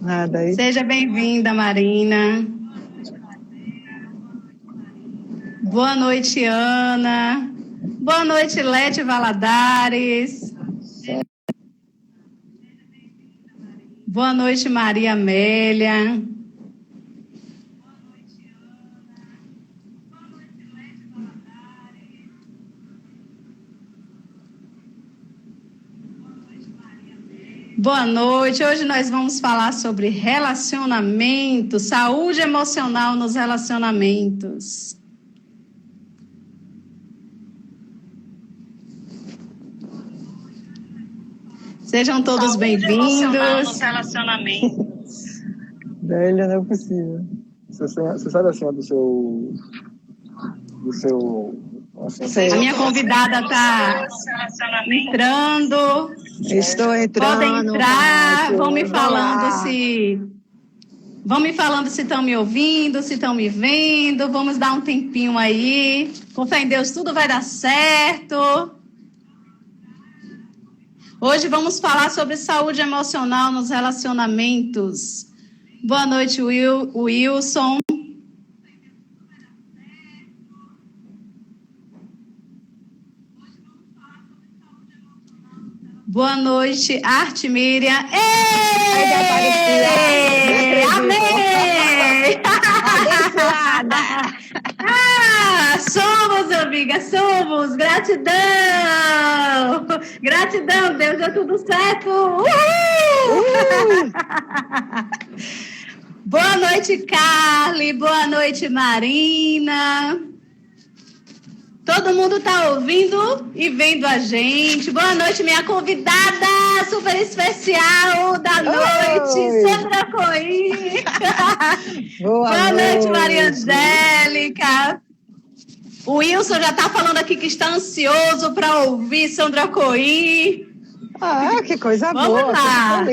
Nada aí. Seja bem-vinda, Marina. Boa noite, Ana. Boa noite, Lete Valadares. Boa noite, Maria Amélia. Boa noite. Hoje nós vamos falar sobre relacionamento, saúde emocional nos relacionamentos. Sejam todos bem-vindos. Velha, não é possível. Você sabe acima do seu assim, a minha convidada está entrando. Estou entrando. Podem entrar. Vão me falando se estão me ouvindo, se estão me vendo. Vamos dar um tempinho aí. Com fé em Deus, tudo vai dar certo. Hoje vamos falar sobre saúde emocional nos relacionamentos. Boa noite, Wilson. Boa noite, Arte Miriam. Amém! Somos, amiga, somos. Gratidão! Gratidão, Deus, deu tudo certo. Boa noite, Carly. Boa noite, Marina. Todo mundo está ouvindo e vendo a gente. Boa noite, minha convidada super especial da noite, Sandra Coim. Boa noite, Maria Angélica. O Wilson já está falando aqui que está ansioso para ouvir Sandra Coim. Que coisa boa. Vamos lá.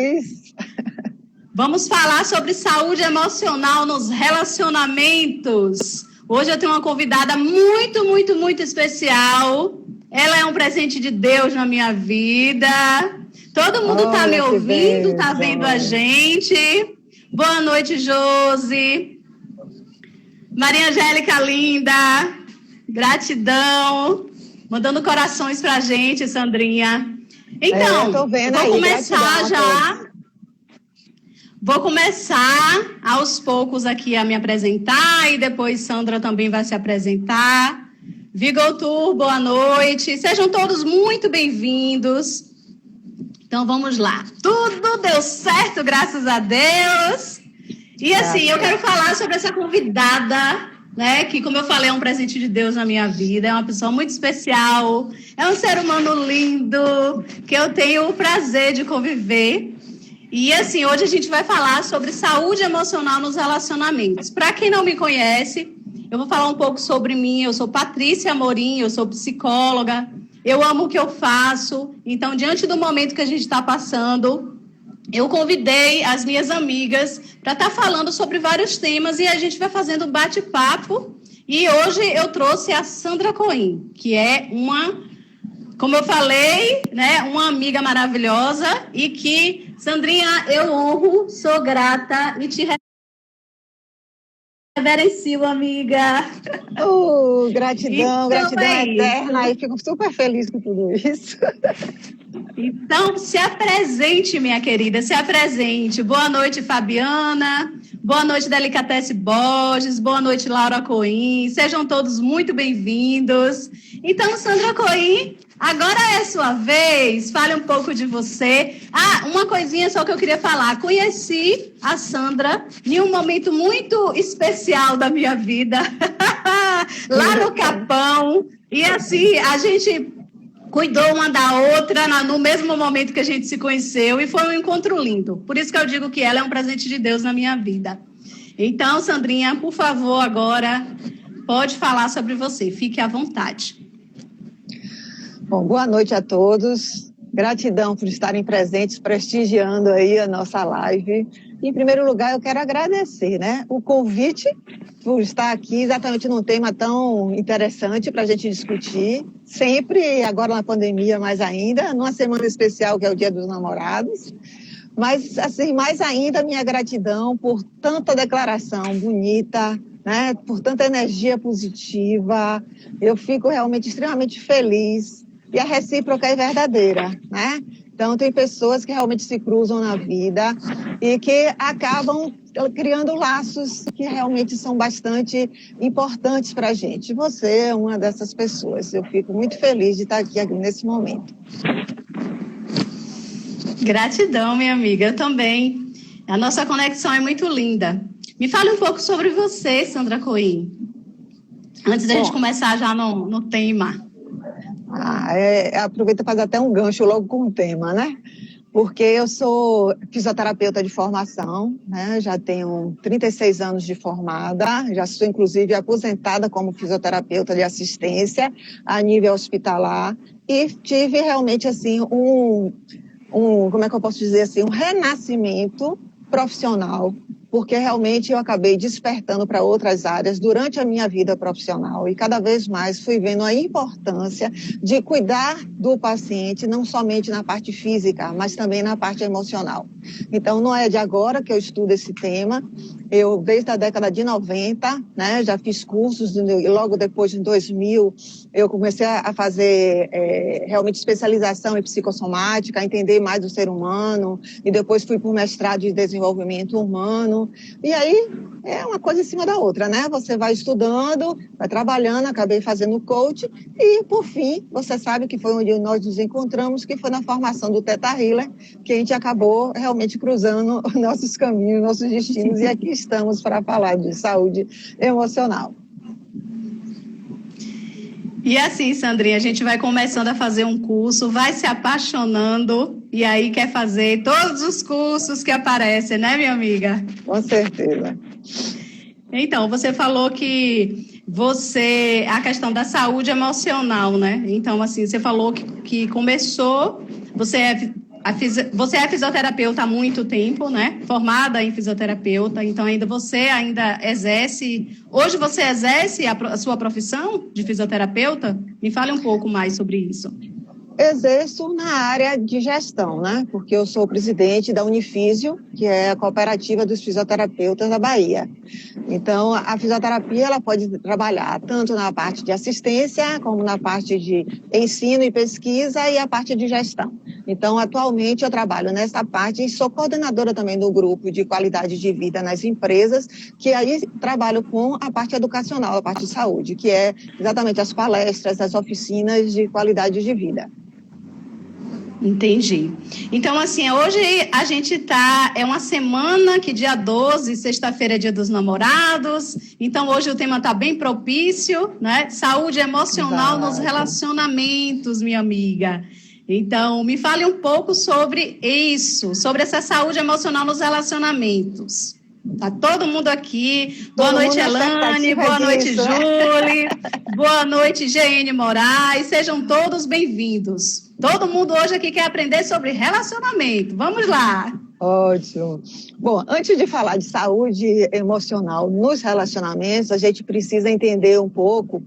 Vamos falar sobre saúde emocional nos relacionamentos. Hoje eu tenho uma convidada muito, muito, muito especial. Ela é um presente de Deus na minha vida. Todo mundo está me ouvindo, está vendo a gente. Boa noite, Josi. Maria Angélica linda. Gratidão. Mandando corações pra gente, Sandrinha. Então, vou começar já. Vou começar aos poucos aqui a me apresentar e depois Sandra também vai se apresentar. Vigor Tour, boa noite. Sejam todos muito bem-vindos. Então, vamos lá. Tudo deu certo, graças a Deus. E assim, eu quero falar sobre essa convidada, né? Que, como eu falei, é um presente de Deus na minha vida. É uma pessoa muito especial. É um ser humano lindo que eu tenho o prazer de conviver. E assim, hoje a gente vai falar sobre saúde emocional nos relacionamentos. Para quem não me conhece, eu vou falar um pouco sobre mim. Eu sou Patrícia Amorim, eu sou psicóloga. Eu amo o que eu faço. Então, diante do momento que a gente está passando, eu convidei as minhas amigas para estar falando sobre vários temas e a gente vai fazendo um bate-papo. E hoje eu trouxe a Sandra Coim, que é como eu falei, né, uma amiga maravilhosa e que, Sandrinha, eu honro, sou grata e te reverencio, amiga. Gratidão, gratidão eterna. E fico super feliz com tudo isso. Então, se apresente, minha querida, se apresente. Boa noite, Fabiana. Boa noite, Delicatesse Borges. Boa noite, Laura Coim. Sejam todos muito bem-vindos. Então, Sandra Coim, agora é a sua vez. Fale um pouco de você. Uma coisinha só que eu queria falar. Conheci a Sandra em um momento muito especial da minha vida. Lá no Capão. E assim, a gente cuidou uma da outra no mesmo momento que a gente se conheceu e foi um encontro lindo. Por isso que eu digo que ela é um presente de Deus na minha vida. Então, Sandrinha, por favor, agora pode falar sobre você. Fique à vontade. Bom, boa noite a todos. Gratidão por estarem presentes, prestigiando aí a nossa live. Em primeiro lugar, eu quero agradecer, né, o convite por estar aqui exatamente num tema tão interessante para a gente discutir. Sempre, agora na pandemia mais ainda, numa semana especial que é o Dia dos Namorados. Mas, assim, mais ainda, minha gratidão por tanta declaração bonita, né? Por tanta energia positiva. Eu fico realmente extremamente feliz. E a recíproca é verdadeira, né? Então, tem pessoas que realmente se cruzam na vida e que acabam criando laços que realmente são bastante importantes para a gente. Você é uma dessas pessoas. Eu fico muito feliz de estar aqui nesse momento. Gratidão, minha amiga. Eu também. A nossa conexão é muito linda. Me fale um pouco sobre você, Sandra Coim. Antes da gente começar já no tema. Aproveita para fazer até um gancho logo com o tema, né? Porque eu sou fisioterapeuta de formação, né? Já tenho 36 anos de formada, já sou inclusive aposentada como fisioterapeuta de assistência a nível hospitalar e tive realmente assim como é que eu posso dizer assim, um renascimento profissional, porque realmente eu acabei despertando para outras áreas durante a minha vida profissional e cada vez mais fui vendo a importância de cuidar do paciente, não somente na parte física, mas também na parte emocional. Então, não é de agora que eu estudo esse tema, eu desde a década de 90, né, já fiz cursos, e logo depois, em 2000, eu comecei a fazer realmente especialização em psicossomática, a entender mais do ser humano, e depois fui para o mestrado de desenvolvimento humano, e aí é uma coisa em cima da outra, né? Você vai estudando, vai trabalhando, acabei fazendo coach, e por fim, você sabe que foi onde nós nos encontramos, que foi na formação do Theta Healer, que a gente acabou realmente cruzando nossos caminhos, nossos destinos, e aqui estamos para falar de saúde emocional. E assim, Sandrinha, a gente vai começando a fazer um curso, vai se apaixonando e aí quer fazer todos os cursos que aparecem, né, minha amiga? Com certeza. Então, você falou que a questão da saúde emocional, né? Então, assim, você falou que começou, você é fisioterapeuta há muito tempo, né? Formada em fisioterapeuta, então você ainda exerce... Hoje você exerce a sua profissão de fisioterapeuta? Me fale um pouco mais sobre isso. Exerço na área de gestão, né? Porque eu sou presidente da Unifísio, que é a cooperativa dos fisioterapeutas da Bahia. Então, a fisioterapia ela pode trabalhar tanto na parte de assistência, como na parte de ensino e pesquisa e a parte de gestão. Então, atualmente eu trabalho nessa parte e sou coordenadora também do grupo de qualidade de vida nas empresas, que aí trabalho com a parte educacional, a parte de saúde, que é exatamente as palestras, as oficinas de qualidade de vida. Entendi. Então, assim, hoje a gente é uma semana que dia 12, sexta-feira é dia dos namorados, então hoje o tema está bem propício, né? Saúde emocional nos relacionamentos, minha amiga. Então, me fale um pouco sobre isso, sobre essa saúde emocional nos relacionamentos. Tá todo mundo aqui. Boa noite, Elane. Boa noite, Júlia. Boa noite, Jeane Moraes. Sejam todos bem-vindos. Todo mundo hoje aqui quer aprender sobre relacionamento. Vamos lá. Ótimo. Bom, antes de falar de saúde emocional nos relacionamentos, a gente precisa entender um pouco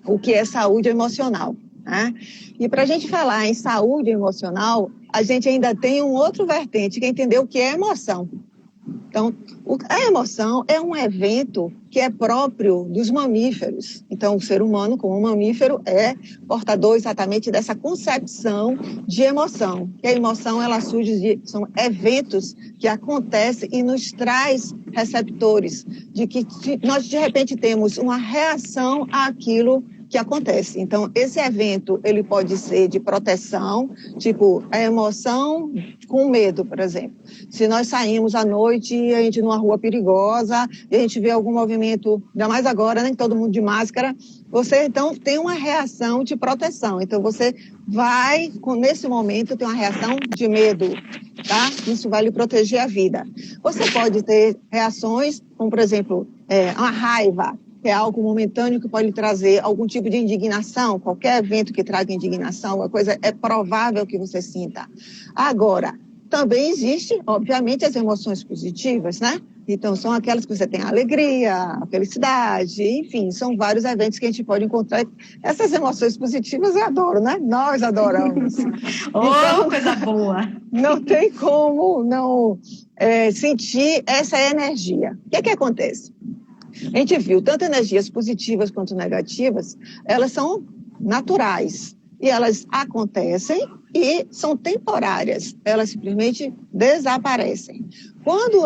o que é saúde emocional, né? E para a gente falar em saúde emocional, a gente ainda tem um outro vertente, que é entender o que é emoção. Então, a emoção é um evento que é próprio dos mamíferos. Então, o ser humano, como mamífero, é portador exatamente dessa concepção de emoção. E a emoção, ela surge são eventos que acontecem e nos traz receptores, de que nós, de repente, temos uma reação àquilo que acontece. Então, esse evento, ele pode ser de proteção, tipo a emoção com medo, por exemplo. Se nós saímos à noite e a gente numa rua perigosa e a gente vê algum movimento, ainda mais agora, né, todo mundo de máscara, você então tem uma reação de proteção. Então, você vai, nesse momento, ter uma reação de medo, tá? Isso vai lhe proteger a vida. Você pode ter reações, como, por exemplo, uma raiva, que é algo momentâneo que pode trazer algum tipo de indignação, qualquer evento que traga indignação, uma coisa é provável que você sinta. Agora, também existe, obviamente, as emoções positivas, né? Então, são aquelas que você tem a alegria, a felicidade, enfim, são vários eventos que a gente pode encontrar. Essas emoções positivas eu adoro, né? Nós adoramos. Então, coisa boa! Não tem como não sentir essa energia. O que é que acontece? A gente viu tanto energias positivas quanto negativas, elas são naturais e elas acontecem e são temporárias, elas simplesmente desaparecem. Quando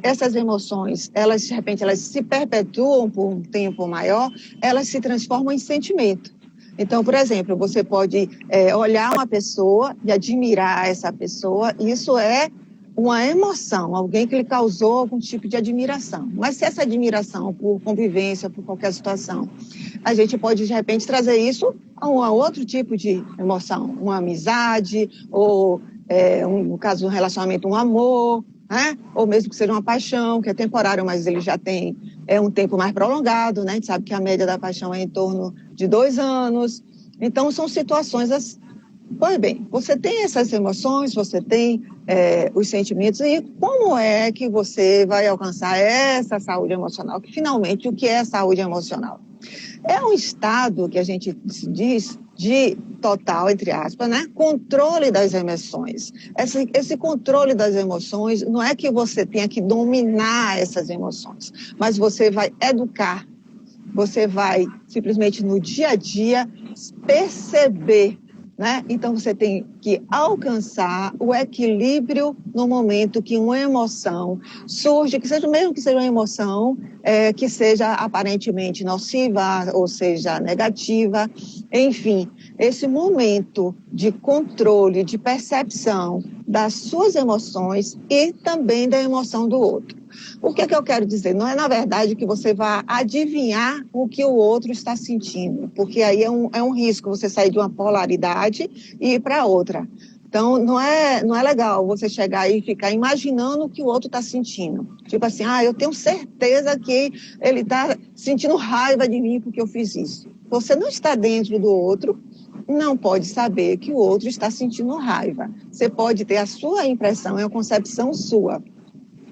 essas emoções, de repente, elas se perpetuam por um tempo maior, elas se transformam em sentimento. Então, por exemplo, você pode olhar uma pessoa e admirar essa pessoa, isso é uma emoção, alguém que lhe causou algum tipo de admiração. Mas se essa admiração por convivência, por qualquer situação, a gente pode, de repente, trazer isso a um outro tipo de emoção, uma amizade, ou, no caso do relacionamento, um amor, né? Ou mesmo que seja uma paixão, que é temporário, mas ele já tem um tempo mais prolongado, né? A gente sabe que a média da paixão é em torno de 2 anos. Então, são situações assim. Pois bem, você tem essas emoções, você tem os sentimentos, e como é que você vai alcançar essa saúde emocional? Que finalmente, o que é saúde emocional? É um estado que a gente diz de total, entre aspas, né? Controle das emoções. Esse controle das emoções não é que você tenha que dominar essas emoções, mas você vai educar, você vai simplesmente no dia a dia perceber, né? Então, você tem que alcançar o equilíbrio no momento que uma emoção surge, que seja mesmo que seja uma emoção que seja aparentemente nociva, ou seja, negativa, enfim, esse momento de controle, de percepção das suas emoções e também da emoção do outro. O que é que eu quero dizer? Não é, na verdade, que você vá adivinhar o que o outro está sentindo, porque aí é um risco você sair de uma polaridade e ir para outra. Então, não é legal você chegar e ficar imaginando o que o outro está sentindo. Tipo assim, eu tenho certeza que ele está sentindo raiva de mim porque eu fiz isso. Você não está dentro do outro, não pode saber que o outro está sentindo raiva. Você pode ter a sua impressão, é uma concepção sua.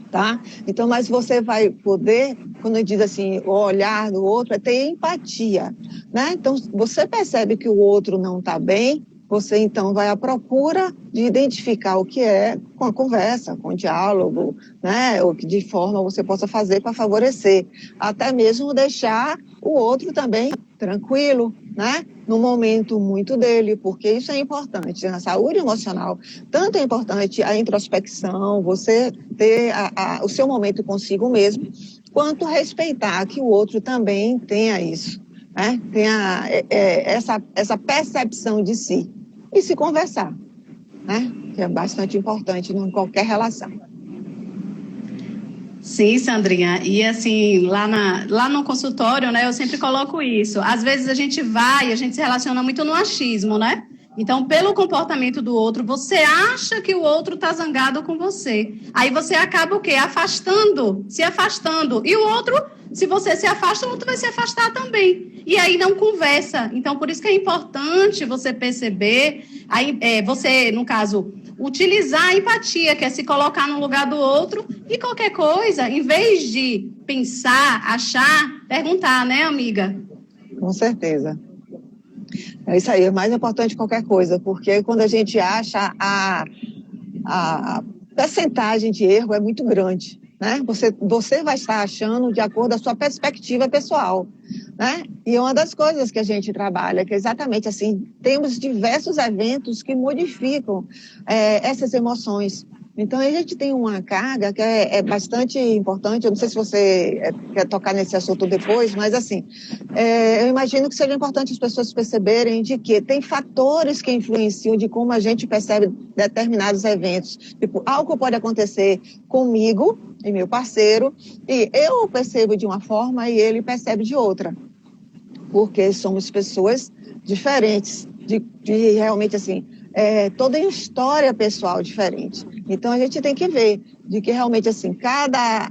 Tá? Então, mas você vai poder, quando eu digo assim, o olhar do outro é ter empatia, né? Então, você percebe que o outro não está bem, você então vai à procura de identificar o que é com a conversa, com o diálogo, né? Ou que de forma você possa fazer para favorecer, até mesmo deixar o outro também tranquilo, né? No momento muito dele, porque isso é importante na saúde emocional. Tanto é importante a introspecção, você ter o seu momento consigo mesmo, quanto respeitar que o outro também tenha isso, né? Tenha essa percepção de si e se conversar, né? Que é bastante importante em qualquer relação. Sim, Sandrinha, e assim, lá no consultório, né, eu sempre coloco isso. Às vezes a gente se relaciona muito no achismo, né? Então, pelo comportamento do outro, você acha que o outro está zangado com você. Aí você acaba o quê? Se afastando. E o outro, se você se afasta, o outro vai se afastar também. E aí não conversa. Então, por isso que é importante você perceber, você, no caso, utilizar a empatia, que é se colocar no lugar do outro, e qualquer coisa, em vez de pensar, achar, perguntar, né, amiga? Com certeza. É isso aí, é mais importante que qualquer coisa, porque quando a gente acha a percentagem de erro é muito grande, né? Você vai estar achando de acordo com a sua perspectiva pessoal, né? E uma das coisas que a gente trabalha, que é exatamente assim, temos diversos eventos que modificam essas emoções. Então, a gente tem uma carga que é bastante importante. Eu não sei se você quer tocar nesse assunto depois, mas assim, eu imagino que seja importante as pessoas perceberem de que tem fatores que influenciam de como a gente percebe determinados eventos. Tipo, algo pode acontecer comigo e meu parceiro, e eu percebo de uma forma e ele percebe de outra. Porque somos pessoas diferentes, de realmente assim, toda uma história pessoal diferente. Então, a gente tem que ver de que realmente, assim, cada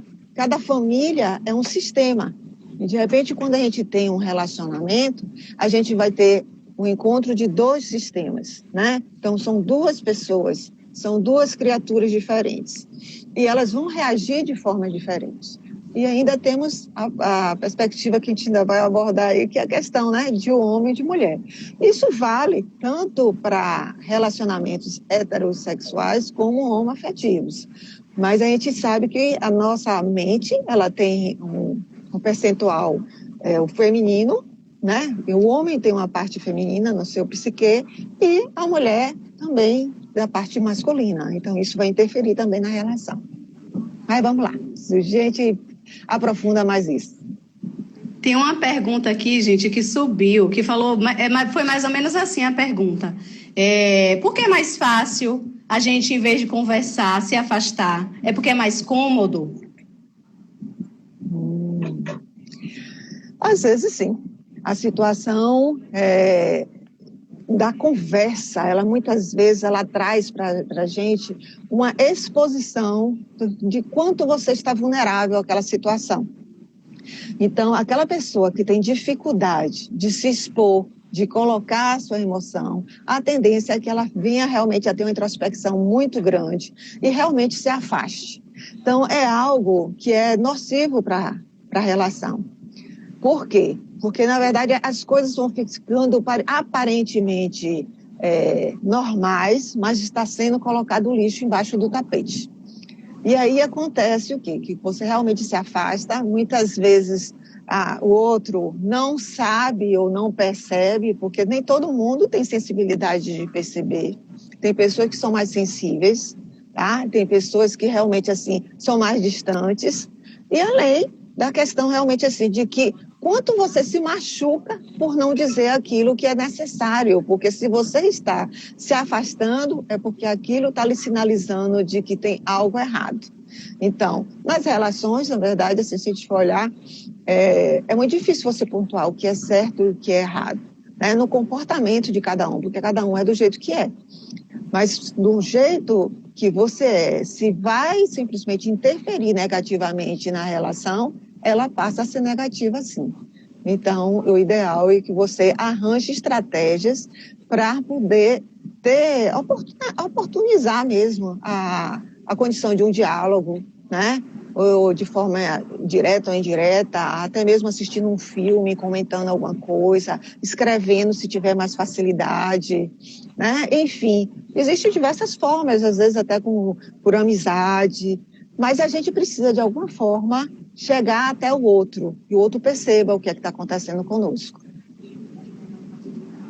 família é um sistema. E, de repente, quando a gente tem um relacionamento, a gente vai ter um encontro de 2 sistemas, né? Então, são 2 pessoas são duas criaturas diferentes. E elas vão reagir de forma diferente. E ainda temos a perspectiva que a gente ainda vai abordar aí, que é a questão, né, de homem e de mulher. Isso vale tanto para relacionamentos heterossexuais como homoafetivos. Mas a gente sabe que a nossa mente, ela tem um percentual, o feminino, né? E o homem tem uma parte feminina no seu psique e a mulher também da parte masculina. Então, isso vai interferir também na relação. Mas vamos lá, a gente aprofunda mais isso. Tem uma pergunta aqui, gente, que subiu, que falou, foi mais ou menos assim a pergunta. Por que é mais fácil a gente, em vez de conversar, se afastar? É porque é mais cômodo? Às vezes, sim. A situação da conversa, ela muitas vezes ela traz para a gente uma exposição de quanto você está vulnerável àquela situação. Então, aquela pessoa que tem dificuldade de se expor, de colocar a sua emoção, a tendência é que ela venha realmente a ter uma introspecção muito grande e realmente se afaste. Então, é algo que é nocivo para a relação. Por quê? Porque, na verdade, as coisas vão ficando aparentemente normais, mas está sendo colocado o lixo embaixo do tapete. E aí acontece o quê? Que você realmente se afasta, muitas vezes o outro não sabe ou não percebe, porque nem todo mundo tem sensibilidade de perceber. Tem pessoas que são mais sensíveis, tá? Tem pessoas que realmente, assim, são mais distantes. E além da questão realmente, assim, de que quanto você se machuca por não dizer aquilo que é necessário, porque se você está se afastando, é porque aquilo está lhe sinalizando de que tem algo errado. Então, nas relações, na verdade, assim, se a gente for olhar, é muito difícil você pontuar o que é certo e o que é errado, né? No comportamento de cada um, porque cada um é do jeito que é. Mas do jeito que você é, se vai simplesmente interferir negativamente na relação, ela passa a ser negativa sim. Então, o ideal é que você arranje estratégias para poder oportunizar mesmo a condição de um diálogo, né? Ou de forma direta ou indireta, até mesmo assistindo um filme, comentando alguma coisa, escrevendo se tiver mais facilidade, né? Enfim, existem diversas formas, às vezes até por amizade, mas a gente precisa de alguma forma chegar até o outro, e o outro perceba o que é que está acontecendo conosco.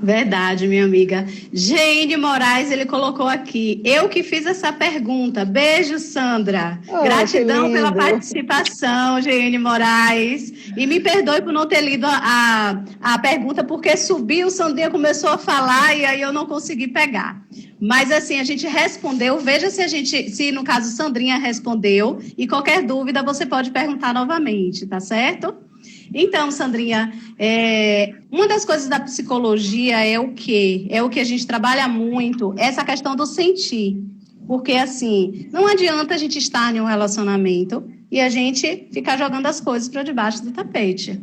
Verdade, minha amiga. Geine Moraes, ele colocou aqui, eu que fiz essa pergunta. Beijo, Sandra. Gratidão pela participação, Geine Moraes. E me perdoe por não ter lido a pergunta, porque subiu, Sandrinha começou a falar e aí eu não consegui pegar. Mas assim, a gente respondeu, veja se no caso Sandrinha respondeu, e qualquer dúvida você pode perguntar novamente, tá certo? Então, Sandrinha, uma das coisas da psicologia é o quê? É o que a gente trabalha muito, essa questão do sentir. Porque, assim, não adianta a gente estar em um relacionamento e a gente ficar jogando as coisas para debaixo do tapete.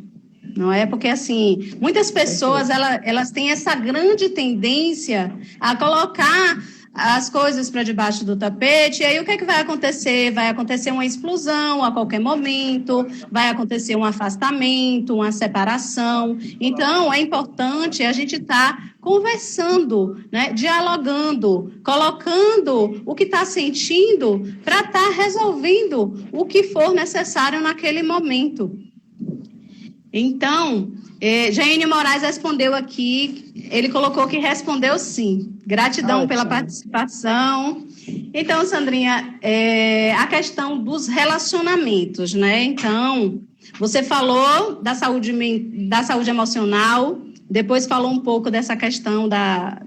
Não é? Porque, assim, muitas pessoas, elas têm essa grande tendência a colocar as coisas para debaixo do tapete, e aí o que é que vai acontecer? Vai acontecer uma explosão a qualquer momento, vai acontecer um afastamento, uma separação. Então, é importante a gente estar conversando, né? Dialogando, colocando o que está sentindo para estar resolvendo o que for necessário naquele momento. Então, Geine Moraes respondeu aqui, ele colocou que respondeu sim. Gratidão pela participação. Então, Sandrinha, a questão dos relacionamentos, né? Então, você falou da saúde emocional, depois falou um pouco dessa questão da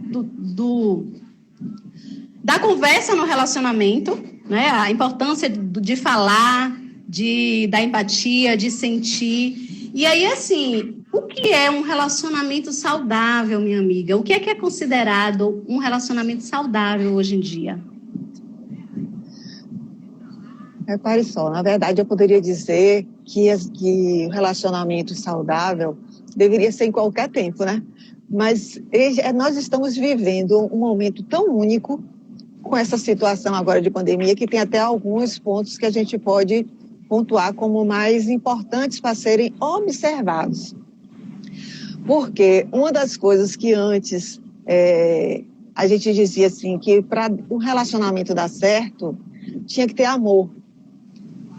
conversa no relacionamento, né? A importância de falar, da empatia, de sentir. E aí, assim, o que é um relacionamento saudável, minha amiga? O que é considerado um relacionamento saudável hoje em dia? Repare só, na verdade eu poderia dizer que o relacionamento saudável deveria ser em qualquer tempo, né? Mas nós estamos vivendo um momento tão único com essa situação agora de pandemia, que tem até alguns pontos que a gente pode pontuar como mais importantes para serem observados. Porque uma das coisas que antes a gente dizia assim, que para um relacionamento dar certo, tinha que ter amor.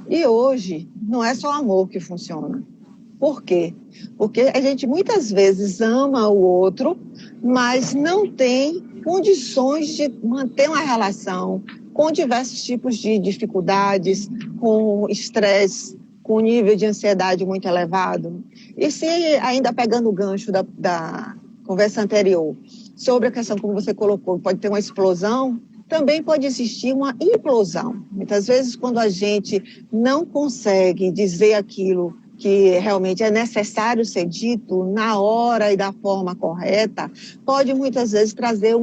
E hoje não é só amor que funciona. Por quê? Porque a gente muitas vezes ama o outro, mas não tem condições de manter uma relação com diversos tipos de dificuldades, com estresse, com nível de ansiedade muito elevado. E se ainda pegando o gancho da conversa anterior, sobre a questão como você colocou, pode ter uma explosão, também pode existir uma implosão. Muitas vezes, quando a gente não consegue dizer aquilo que realmente é necessário ser dito na hora e da forma correta, pode muitas vezes trazer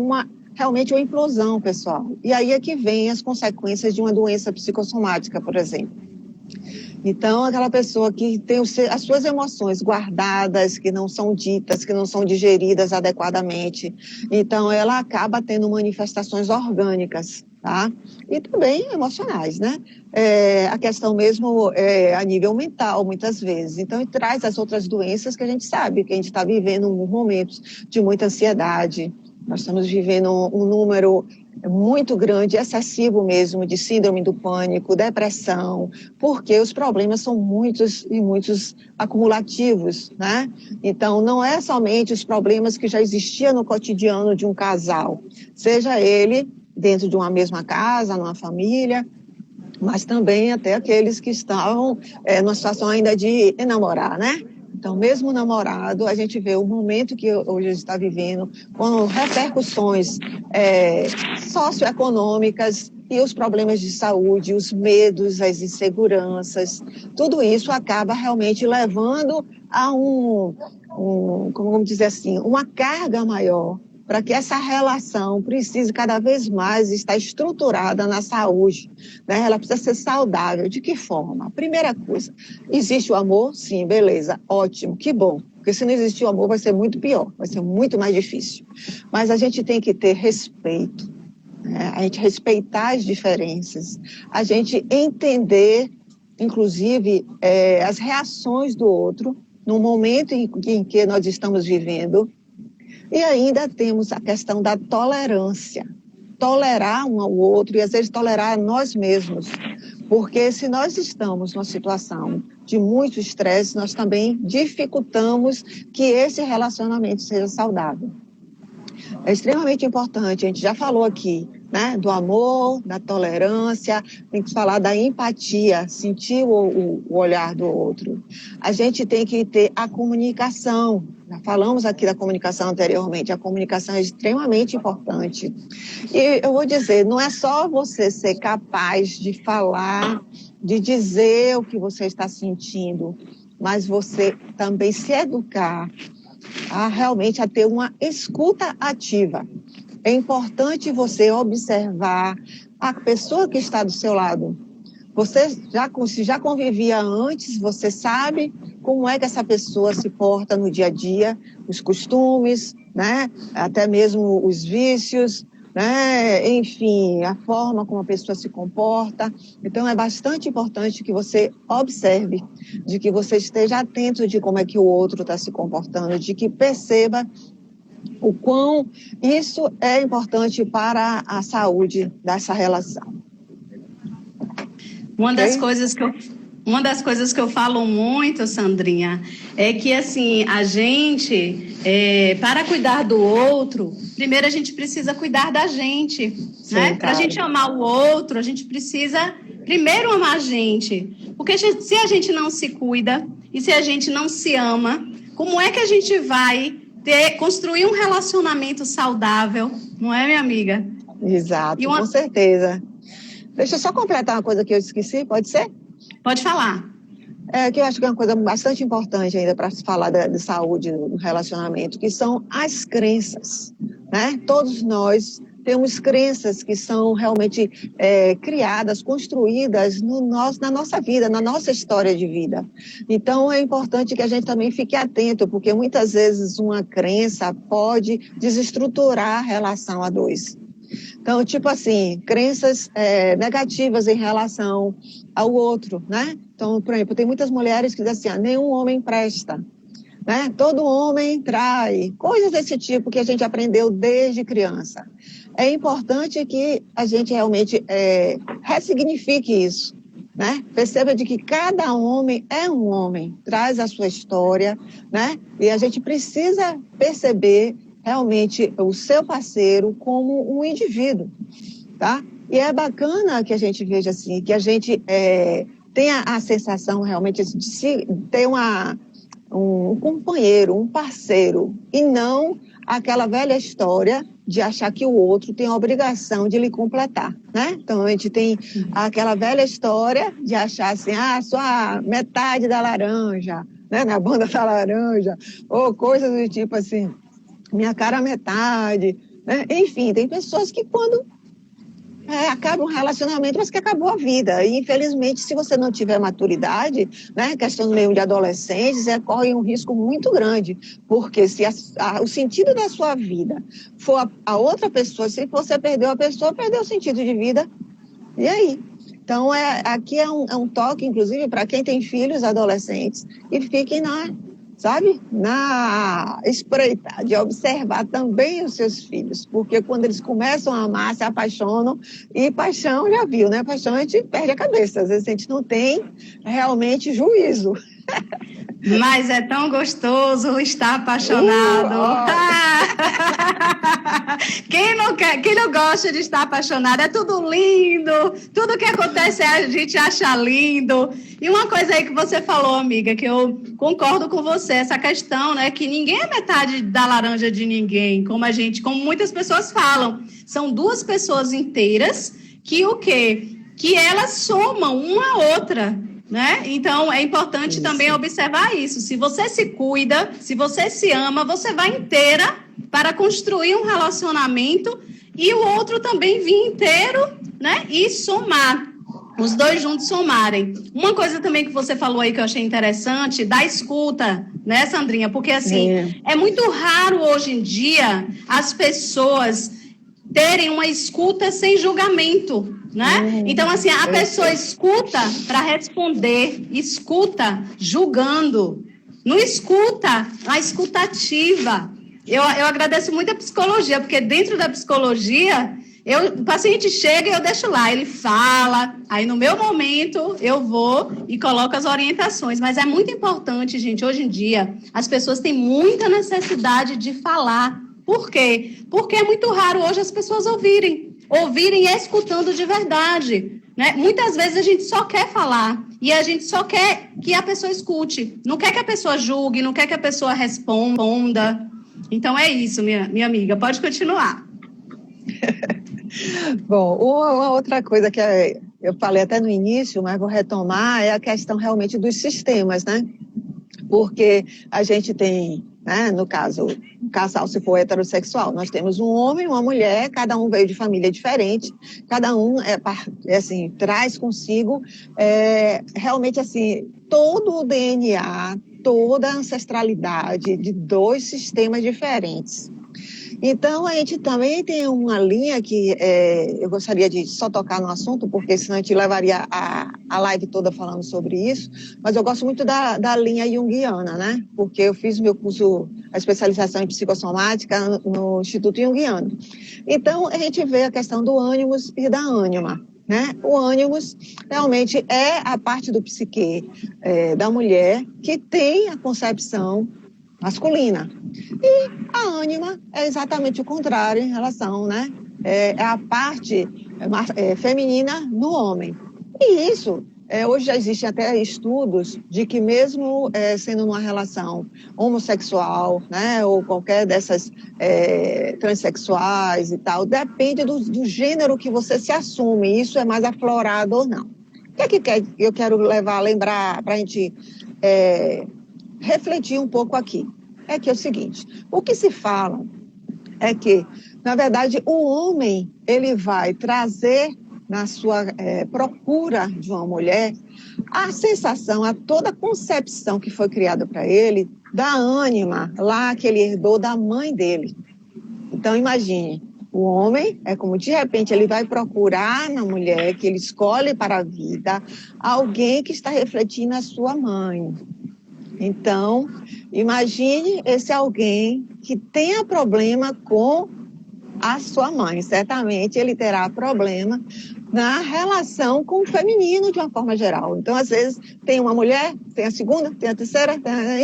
realmente uma implosão, pessoal. E aí é que vem as consequências de uma doença psicossomática, por exemplo. Então, aquela pessoa que tem as suas emoções guardadas, que não são ditas, que não são digeridas adequadamente, então ela acaba tendo manifestações orgânicas, tá? E também emocionais, né? A questão mesmo a nível mental, muitas vezes. Então, traz as outras doenças que a gente sabe, que a gente está vivendo momentos de muita ansiedade. Nós estamos vivendo um número muito grande, excessivo mesmo, de síndrome do pânico, depressão, porque os problemas são muitos e muitos acumulativos, né? Então, não é somente os problemas que já existiam no cotidiano de um casal, seja ele dentro de uma mesma casa, numa família, mas também até aqueles que estavam numa situação ainda de enamorar, né? Então, mesmo namorado, a gente vê o momento que hoje está vivendo, com repercussões socioeconômicas e os problemas de saúde, os medos, as inseguranças, tudo isso acaba realmente levando a como vamos dizer assim, uma carga maior para que essa relação precise cada vez mais estar estruturada na saúde, né? Ela precisa ser saudável. De que forma? Primeira coisa, existe o amor? Sim, beleza, ótimo, que bom. Porque se não existir o amor vai ser muito pior, vai ser muito mais difícil. Mas a gente tem que ter respeito, né? A gente respeitar as diferenças, a gente entender, inclusive, as reações do outro no momento em que nós estamos vivendo. E ainda temos a questão da tolerância. Tolerar um ao outro e, às vezes, tolerar a nós mesmos. Porque se nós estamos numa situação de muito estresse, nós também dificultamos que esse relacionamento seja saudável. É extremamente importante, a gente já falou aqui, né, do amor, da tolerância, tem que falar da empatia, sentir o olhar do outro. A gente tem que ter a comunicação, já falamos aqui da comunicação anteriormente, a comunicação é extremamente importante. E eu vou dizer, não é só você ser capaz de falar, de dizer o que você está sentindo, mas você também se educar realmente a ter uma escuta ativa. É importante você observar a pessoa que está do seu lado. Você se já convivia antes, você sabe como é que essa pessoa se porta no dia a dia, os costumes, né? Até mesmo os vícios, né? Enfim, a forma como a pessoa se comporta. Então, é bastante importante que você observe, de que você esteja atento de como é que o outro está se comportando, de que perceba o quão isso é importante para a saúde dessa relação. Uma das coisas que eu falo muito, Sandrinha, é que, assim, a gente, para cuidar do outro, primeiro a gente precisa cuidar da gente, sim, né? Para a gente amar o outro, a gente precisa primeiro amar a gente. Porque se a gente não se cuida e se a gente não se ama, como é que a gente vai construir um relacionamento saudável, não é, minha amiga? Exato, com certeza. Deixa eu só completar uma coisa que eu esqueci, pode ser? Pode falar. Que eu acho que é uma coisa bastante importante ainda para se falar de saúde no relacionamento, que são as crenças, né? Todos nós temos crenças que são realmente criadas, construídas na nossa vida, na nossa história de vida. Então, é importante que a gente também fique atento, porque muitas vezes uma crença pode desestruturar a relação a dois. Então, tipo assim, crenças negativas em relação ao outro, né? Então, por exemplo, tem muitas mulheres que dizem assim, nenhum homem presta, né? Todo homem trai, coisas desse tipo que a gente aprendeu desde criança. É importante que a gente realmente ressignifique isso, né? Perceba de que cada homem é um homem, traz a sua história, né? E a gente precisa perceber realmente o seu parceiro como um indivíduo, tá? E é bacana que a gente veja assim, que a gente tenha a sensação realmente de ter um companheiro, um parceiro, e não aquela velha história de achar que o outro tem a obrigação de lhe completar, né? Então, a gente tem aquela velha história de achar assim, sou a metade da laranja, né? Na banda da laranja, ou coisas do tipo assim, minha cara metade, né? Enfim, tem pessoas que quando acaba um relacionamento, mas que acabou a vida. E, infelizmente, se você não tiver maturidade, né, questão mesmo de adolescentes, corre um risco muito grande. Porque se o sentido da sua vida for a outra pessoa, se você perdeu a pessoa, perdeu o sentido de vida. E aí? Então, aqui é um toque, inclusive, para quem tem filhos adolescentes, e fiquem na espreita, de observar também os seus filhos, porque quando eles começam a amar, se apaixonam, e paixão, já viu, né? Paixão a gente perde a cabeça, às vezes a gente não tem realmente juízo. Mas é tão gostoso estar apaixonado. Quem não gosta de estar apaixonado? É tudo lindo, tudo que acontece a gente acha lindo. E uma coisa aí que você falou, amiga, que eu concordo com você, essa questão, né, que ninguém é metade da laranja de ninguém, como muitas pessoas falam. São duas pessoas inteiras que o quê? Que elas somam uma a outra, né? Então, é importante também observar isso. Se você se cuida, se você se ama, você vai inteira para construir um relacionamento e o outro também vir inteiro, né? E somar. Os dois juntos somarem. Uma coisa também que você falou aí que eu achei interessante, da escuta, né, Sandrinha? Porque, assim, é muito raro hoje em dia as pessoas terem uma escuta sem julgamento, né? Então, assim, a pessoa escuta para responder, escuta julgando, não escuta, a escutativa. Eu agradeço muito a psicologia, porque dentro da psicologia, o paciente chega e eu deixo lá, ele fala, aí no meu momento eu vou e coloco as orientações, mas é muito importante, gente, hoje em dia, as pessoas têm muita necessidade de falar. Por quê? Porque é muito raro hoje as pessoas ouvirem escutando de verdade, né? Muitas vezes a gente só quer falar e a gente só quer que a pessoa escute, não quer que a pessoa julgue, não quer que a pessoa responda. Então é isso, minha amiga, pode continuar. Bom, uma outra coisa que eu falei até no início, mas vou retomar, é a questão realmente dos sistemas, né? Porque a gente tem, né, no caso, um casal, se for heterossexual, nós temos um homem e uma mulher, cada um veio de família diferente, cada um assim, traz consigo realmente assim, todo o DNA, toda a ancestralidade de dois sistemas diferentes. Então, a gente também tem uma linha que eu gostaria de só tocar no assunto, porque senão a gente levaria a live toda falando sobre isso, mas eu gosto muito da linha junguiana, né? Porque eu fiz meu curso, a especialização em psicossomática no Instituto Junguiano. Então, a gente vê a questão do ânimos e da ânima, né? O ânimos realmente é a parte do psique da mulher que tem a concepção masculina. E a ânima é exatamente o contrário em relação, né? É a parte feminina no homem. E isso, hoje já existem até estudos de que mesmo sendo numa relação homossexual, né? Ou qualquer dessas transexuais e tal, depende do gênero que você se assume, isso é mais aflorado ou não. O que eu quero lembrar para a gente refletir um pouco aqui? É que é o seguinte, o que se fala é que, na verdade, o homem, ele vai trazer na sua procura de uma mulher a sensação, a toda a concepção que foi criada para ele da ânima lá que ele herdou da mãe dele. Então, imagine, O homem é como, de repente, ele vai procurar na mulher que ele escolhe para a vida alguém que está refletindo a sua mãe. Então, imagine esse alguém que tenha problema com a sua mãe. Certamente ele terá problema na relação com o feminino de uma forma geral. Então, às vezes, tem uma mulher, tem a segunda, tem a terceira,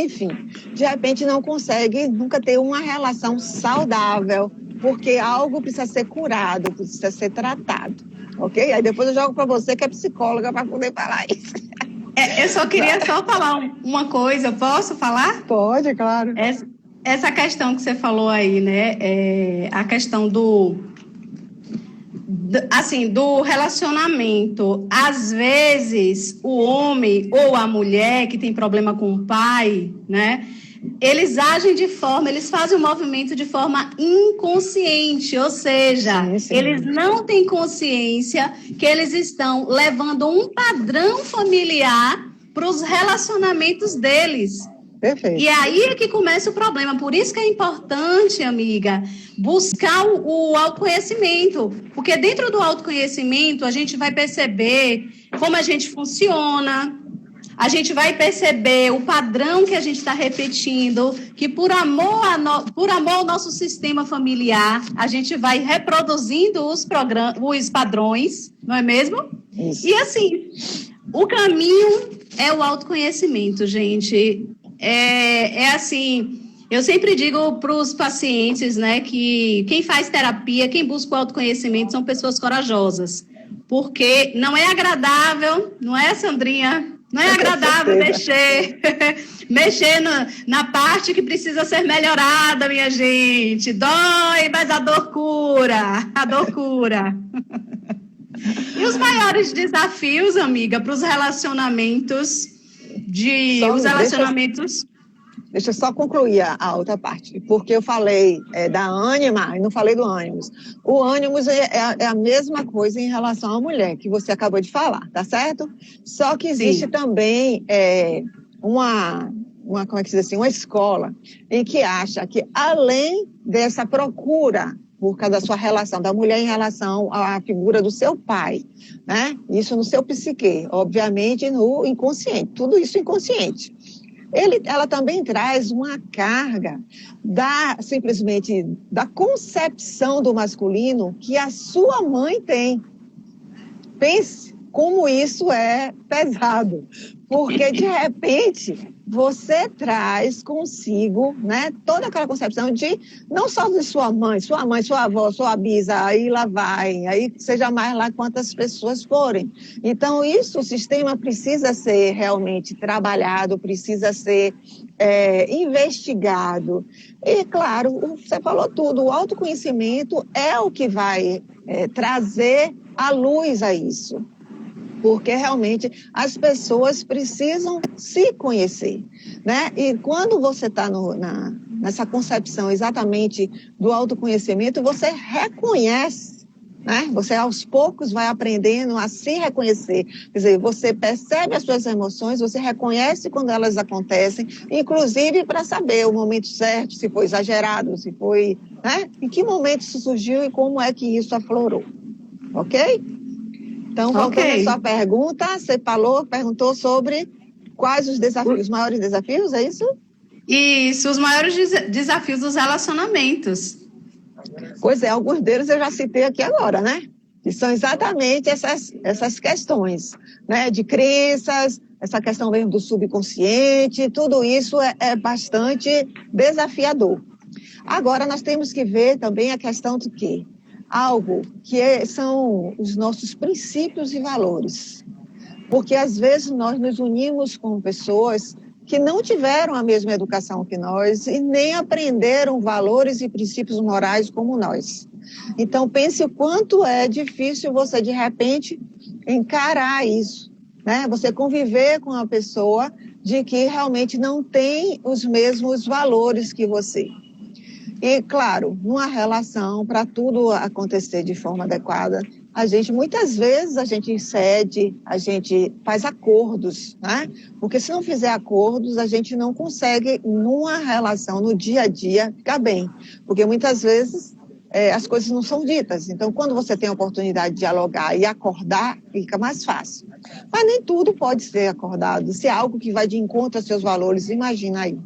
enfim. De repente não consegue nunca ter uma relação saudável, porque algo precisa ser curado, precisa ser tratado, ok? Aí depois eu jogo para você, que é psicóloga, para poder falar isso. Eu só queria falar uma coisa, posso falar? Pode, claro. Essa questão que você falou aí, né? A questão do relacionamento. Às vezes, o homem ou a mulher que tem problema com o pai, né? Eles agem eles fazem o movimento de forma inconsciente, ou seja, sim. Eles não têm consciência que eles estão levando um padrão familiar para os relacionamentos deles. Perfeito. E aí é que começa o problema. Por isso que é importante, amiga, buscar o autoconhecimento. Porque dentro do autoconhecimento, a gente vai perceber como a gente funciona, a gente vai perceber o padrão que a gente está repetindo, que por amor ao nosso sistema familiar, a gente vai reproduzindo os padrões, não é mesmo? Isso. E assim, o caminho é o autoconhecimento, gente. Assim, eu sempre digo para os pacientes, né, que quem faz terapia, quem busca o autoconhecimento são pessoas corajosas, porque não é agradável, não é, Sandrinha? Não é agradável mexer na parte que precisa ser melhorada, minha gente. Dói, mas a dor cura. E os maiores desafios, amiga, para os relacionamentos Deixa eu só concluir a outra parte, porque eu falei da ânima e não falei do ânimos. O ânimos é a mesma coisa em relação à mulher, que você acabou de falar, tá certo? Só que existe Sim. também como é que se diz assim, uma escola em que acha que, além dessa procura por causa da sua relação, da mulher em relação à figura do seu pai, né? Isso no seu psique, obviamente no inconsciente, tudo isso inconsciente. Ela também traz uma carga simplesmente da concepção do masculino que a sua mãe tem. Pense como isso é pesado, porque de repente você traz consigo, né, toda aquela concepção de não só de sua mãe, sua avó, sua bisa, aí lá vai, aí seja mais lá quantas pessoas forem. Então o sistema precisa ser realmente trabalhado, precisa ser investigado. E claro, você falou tudo, o autoconhecimento é o que vai trazer à luz a isso. Porque realmente as pessoas precisam se conhecer, né? E quando você está nessa concepção exatamente do autoconhecimento, você reconhece, né? Você aos poucos vai aprendendo a se reconhecer. Quer dizer, você percebe as suas emoções, você reconhece quando elas acontecem, inclusive para saber o momento certo, se foi exagerado, se foi, né? Em que momento isso surgiu e como é que isso aflorou, ok? Então, voltando à sua pergunta, você perguntou sobre quais os desafios, os maiores desafios, é isso? Isso, os maiores desafios dos relacionamentos. Pois é, alguns deles eu já citei aqui agora, né? Que são exatamente essas questões, né? De crenças, essa questão mesmo do subconsciente, tudo isso é bastante desafiador. Agora, nós temos que ver também a questão do quê? Algo que são os nossos princípios e valores. Porque, às vezes, nós nos unimos com pessoas que não tiveram a mesma educação que nós e nem aprenderam valores e princípios morais como nós. Então, pense o quanto é difícil você, de repente, encarar isso, né? Você conviver com uma pessoa de que realmente não tem os mesmos valores que você. E, claro, numa relação, para tudo acontecer de forma adequada, muitas vezes a gente cede, a gente faz acordos, né? Porque se não fizer acordos, a gente não consegue, numa relação, no dia a dia, ficar bem. Porque muitas vezes as coisas não são ditas. Então, quando você tem a oportunidade de dialogar e acordar, fica mais fácil. Mas nem tudo pode ser acordado. Se é algo que vai de encontro aos seus valores, imagina aí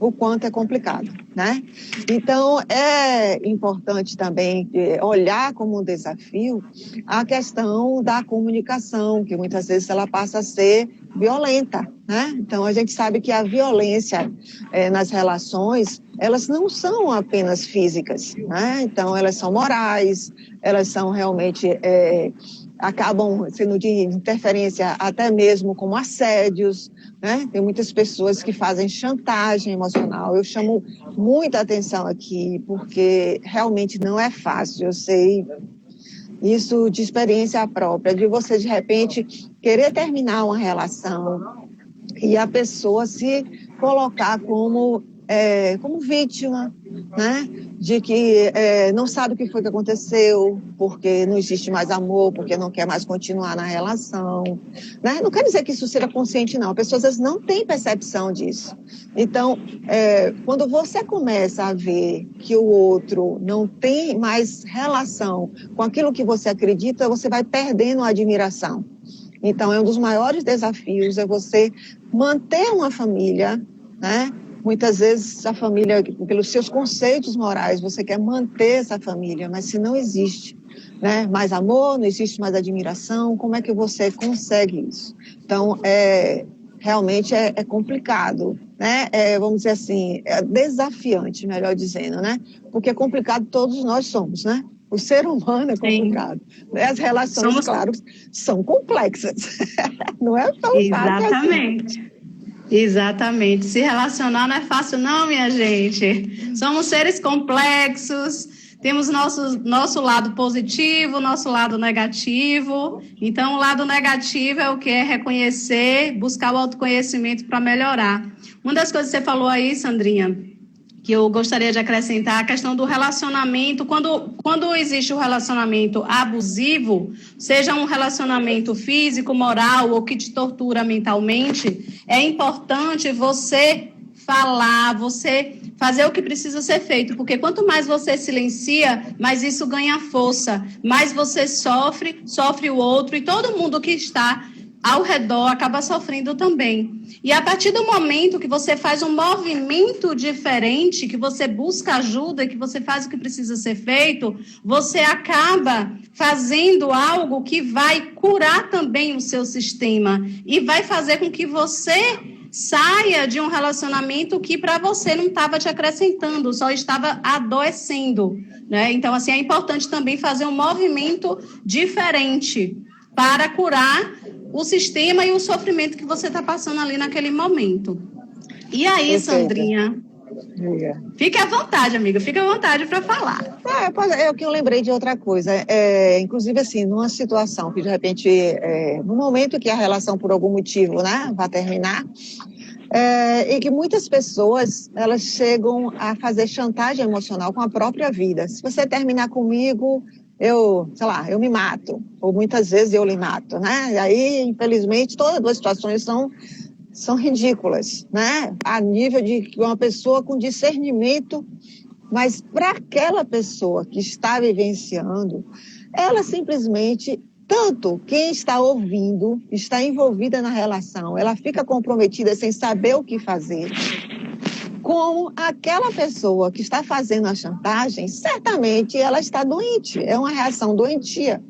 o quanto é complicado, né? Então, é importante também olhar como um desafio a questão da comunicação, que muitas vezes ela passa a ser violenta, né? Então, a gente sabe que a violência nas relações, elas não são apenas físicas, né? Então, elas são morais, elas são realmente... acabam sendo de interferência até mesmo como assédios, né? Tem muitas pessoas que fazem chantagem emocional. Eu chamo muita atenção aqui, porque realmente não é fácil, eu sei isso de experiência própria, de você, de repente, querer terminar uma relação e a pessoa se colocar como vítima, né? De que não sabe o que foi que aconteceu, porque não existe mais amor, porque não quer mais continuar na relação, né? Não quer dizer que isso seja consciente, não. A pessoa, às vezes, não tem percepção disso. Então, quando você começa a ver que o outro não tem mais relação com aquilo que você acredita, você vai perdendo a admiração. Então, é um dos maiores desafios, é você manter uma família, né? Muitas vezes a família, pelos seus conceitos morais, você quer manter essa família, mas se não existe, né, mais amor, não existe mais admiração, como é que você consegue isso? Então, realmente é complicado, né? Vamos dizer assim, é desafiante, melhor dizendo, né? Porque complicado todos nós somos, né? O ser humano é complicado. Né? As relações, claro, são complexas. Não é tão fácil assim. Exatamente. Exatamente. Se relacionar não é fácil não, minha gente. Somos seres complexos, temos nosso lado positivo, nosso lado negativo. Então, o lado negativo é o que? É reconhecer, buscar o autoconhecimento para melhorar. Uma das coisas que você falou aí, Sandrinha, que eu gostaria de acrescentar, a questão do relacionamento. Quando existe um relacionamento abusivo, seja um relacionamento físico, moral ou que te tortura mentalmente, é importante você falar, você fazer o que precisa ser feito, porque quanto mais você silencia, mais isso ganha força, mais você sofre o outro e todo mundo que está ao redor acaba sofrendo também. E a partir do momento que você faz um movimento diferente, que você busca ajuda, que você faz o que precisa ser feito, você acaba fazendo algo que vai curar também o seu sistema e vai fazer com que você saia de um relacionamento que para você não estava te acrescentando, só estava adoecendo, né? Então, assim, é importante também fazer um movimento diferente para curar o sistema e o sofrimento que você está passando ali naquele momento. E aí, perfeito. Sandrinha? Fique à vontade, amiga. Fique à vontade para falar. É o que eu lembrei de outra coisa. Inclusive, assim, numa situação que, de repente, no momento que a relação, por algum motivo, né, vai terminar, e que muitas pessoas, elas chegam a fazer chantagem emocional com a própria vida. Se você terminar comigo, eu me mato, ou muitas vezes eu lhe mato, né? E aí, infelizmente, todas as duas situações são ridículas, né? A nível de uma pessoa com discernimento, mas para aquela pessoa que está vivenciando, ela simplesmente, tanto quem está ouvindo, está envolvida na relação, ela fica comprometida sem saber o que fazer, como aquela pessoa que está fazendo a chantagem, certamente ela está doente, é uma reação doentia,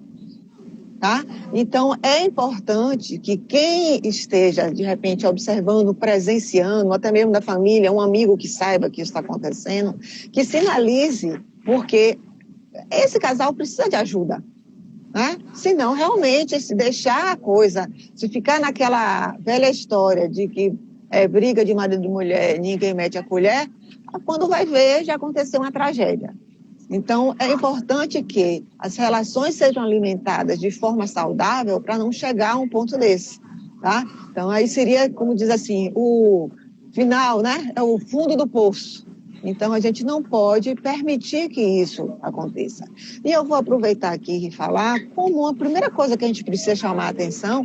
tá? Então, é importante que quem esteja, de repente, observando, presenciando, até mesmo da família, um amigo que saiba que isso está acontecendo, que sinalize, porque esse casal precisa de ajuda, né? Senão, realmente, se deixar a coisa, se ficar naquela velha história de que briga de marido e mulher, ninguém mete a colher, quando vai ver, já aconteceu uma tragédia. Então, é importante que as relações sejam alimentadas de forma saudável para não chegar a um ponto desse, tá? Então, aí seria, como diz assim, o final, né? É o fundo do poço. Então, a gente não pode permitir que isso aconteça. E eu vou aproveitar aqui e falar como a primeira coisa que a gente precisa chamar a atenção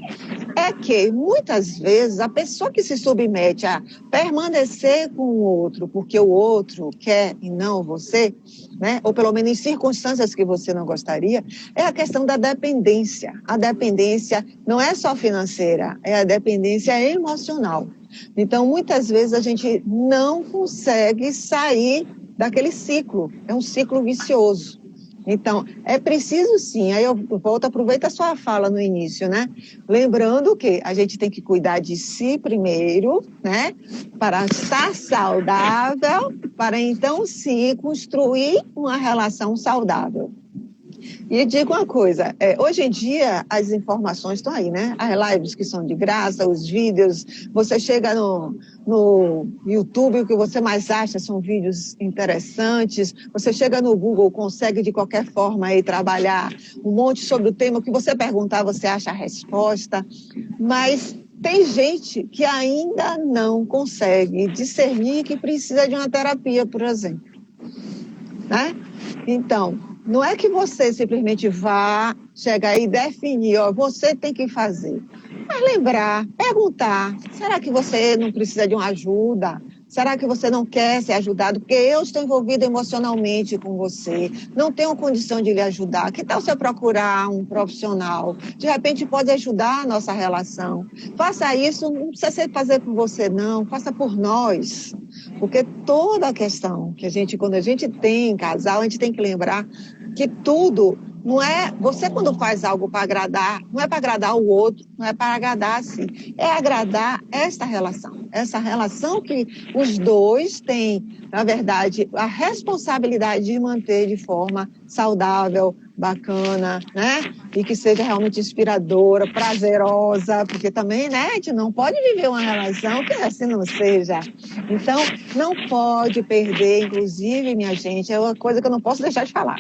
é que, muitas vezes, a pessoa que se submete a permanecer com o outro porque o outro quer e não você, né? Ou pelo menos em circunstâncias que você não gostaria, é a questão da dependência. A dependência não é só financeira, é a dependência emocional. Então, muitas vezes, a gente não consegue sair daquele ciclo. É um ciclo vicioso. Então, é preciso sim, aí eu volto, aproveita a sua fala no início, né? Lembrando que a gente tem que cuidar de si primeiro, né? Para estar saudável, para então sim construir uma relação saudável. E digo uma coisa, hoje em dia as informações estão aí, né? As lives que são de graça, os vídeos, você chega no YouTube, o que você mais acha são vídeos interessantes, você chega no Google, consegue de qualquer forma aí trabalhar um monte sobre o tema, o que você perguntar, você acha a resposta, mas tem gente que ainda não consegue discernir que precisa de uma terapia, por exemplo, né? Então, não é que você simplesmente vá chegar e definir, ó, você tem que fazer. Mas lembrar, perguntar, será que você não precisa de uma ajuda? Será que você não quer ser ajudado? Porque eu estou envolvida emocionalmente com você, não tenho condição de lhe ajudar. Que tal você procurar um profissional? De repente pode ajudar a nossa relação. Faça isso, não precisa ser fazer por você não, faça por nós. Porque toda a questão que quando a gente tem casal, a gente tem que lembrar que tudo não é, você quando faz algo para agradar, não é para agradar o outro, não é para agradar a si, é agradar essa relação que os dois têm, na verdade, a responsabilidade de manter de forma saudável, bacana, né? E que seja realmente inspiradora, prazerosa, porque também, né, a gente não pode viver uma relação que assim não seja. Então, não pode perder, inclusive, minha gente, é uma coisa que eu não posso deixar de falar.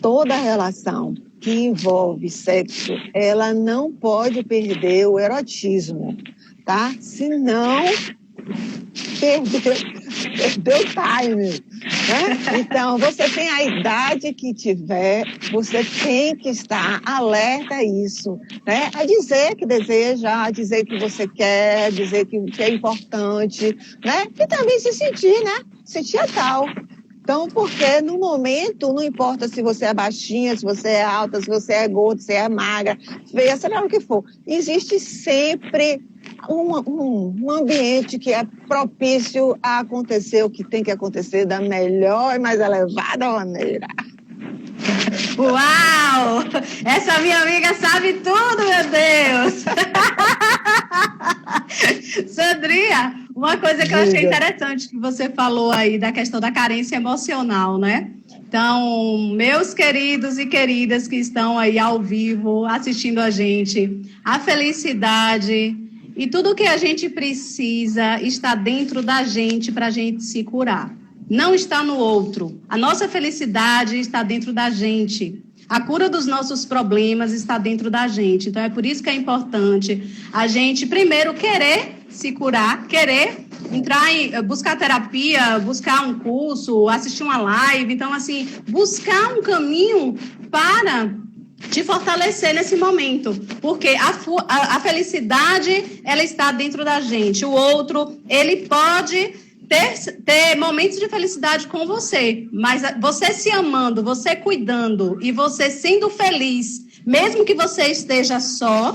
Toda relação que envolve sexo, ela não pode perder o erotismo, tá? Senão, perdeu o time, né? Então, você tem a idade que tiver, você tem que estar alerta a isso, né? A dizer que deseja, a dizer que você quer, a dizer que é importante, né? E também se sentir, né? Sentir a tal. Então, porque no momento, não importa se você é baixinha, se você é alta, se você é gorda, se é magra, feia, sei lá o que for. Existe sempre um ambiente que é propício a acontecer o que tem que acontecer da melhor e mais elevada maneira. Uau! Essa minha amiga sabe tudo, meu Deus! Sandrinha, uma coisa que eu achei interessante que você falou aí da questão da carência emocional, né? Então, meus queridos e queridas que estão aí ao vivo assistindo a gente, a felicidade e tudo que a gente precisa está dentro da gente para a gente se curar. Não está no outro. A nossa felicidade está dentro da gente. A cura dos nossos problemas está dentro da gente. Então, é por isso que é importante a gente, primeiro, querer se curar, querer buscar terapia, buscar um curso, assistir uma live. Então, assim, buscar um caminho para te fortalecer nesse momento. Porque a felicidade, ela está dentro da gente. O outro, ele pode ter momentos de felicidade com você, mas você se amando, você cuidando e você sendo feliz, mesmo que você esteja só,